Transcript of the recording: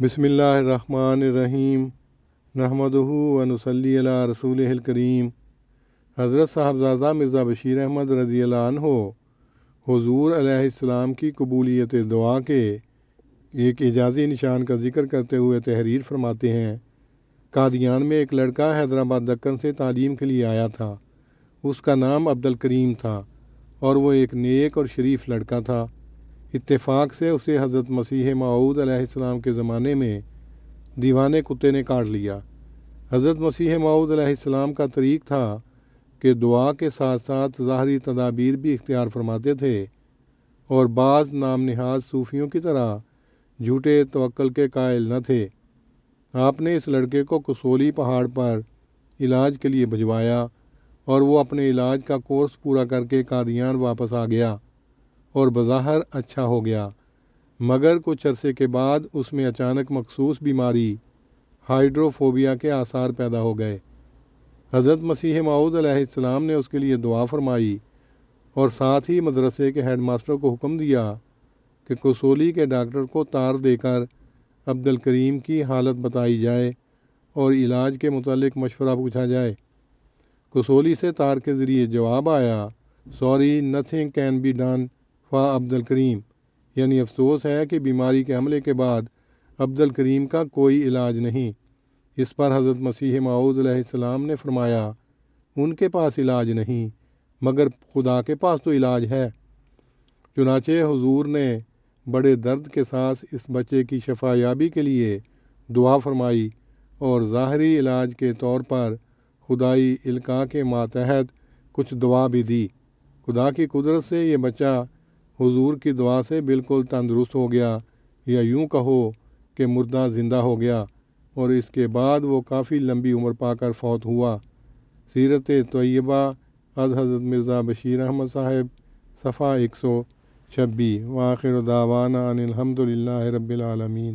بسم اللہ الرحمن الرحیم نحمدہ و نصلی علی رسولہ الکریم۔ حضرت صاحبزادہ مرزا بشیر احمد رضی اللہ عنہ حضور علیہ السلام کی قبولیت دعا کے ایک اعجازی نشان کا ذکر کرتے ہوئے تحریر فرماتے ہیں، قادیان میں ایک لڑکا حیدرآباد دکن سے تعلیم کے لیے آیا تھا۔ اس کا نام عبدالکریم تھا اور وہ ایک نیک اور شریف لڑکا تھا۔ اتفاق سے اسے حضرت مسیح موعود علیہ السلام کے زمانے میں دیوانے کتے نے کاٹ لیا۔ حضرت مسیح موعود علیہ السلام کا طریق تھا کہ دعا کے ساتھ ساتھ ظاہری تدابیر بھی اختیار فرماتے تھے، اور بعض نام نہاد صوفیوں کی طرح جھوٹے توکل کے قائل نہ تھے۔ آپ نے اس لڑکے کو کسولی پہاڑ پر علاج کے لیے بھجوایا اور وہ اپنے علاج کا کورس پورا کر کے قادیان واپس آ گیا اور بظاہر اچھا ہو گیا، مگر کچھ عرصے کے بعد اس میں اچانک مخصوص بیماری ہائیڈروفوبیا کے آثار پیدا ہو گئے۔ حضرت مسیح موعود علیہ السلام نے اس کے لیے دعا فرمائی اور ساتھ ہی مدرسے کے ہیڈ ماسٹر کو حکم دیا کہ کسولی کے ڈاکٹر کو تار دے کر عبدالکریم کی حالت بتائی جائے اور علاج کے متعلق مشورہ پوچھا جائے۔ کسولی سے تار کے ذریعے جواب آیا، sorry nothing can be done for Abdul Karim, یعنی افسوس ہے کہ بیماری کے حملے کے بعد عبدالکریم کا کوئی علاج نہیں۔ اس پر حضرت مسیح موعود علیہ السلام نے فرمایا، ان کے پاس علاج نہیں، مگر خدا کے پاس تو علاج ہے۔ چنانچہ حضور نے بڑے درد کے ساتھ اس بچے کی شفا یابی کے لیے دعا فرمائی اور ظاہری علاج کے طور پر خدائی القاء کے ماتحت کچھ دوا بھی دی۔ خدا کی قدرت سے یہ بچہ حضور کی دعا سے بالکل تندرست ہو گیا، یا یوں کہو کہ مردہ زندہ ہو گیا، اور اس کے بعد وہ کافی لمبی عمر پا کر فوت ہوا۔ سیرت طیبہ از حضرت مرزا بشیر احمد صاحب، صفحہ 126۔ وآخر دعوانا ان الحمد للہ رب العالمین۔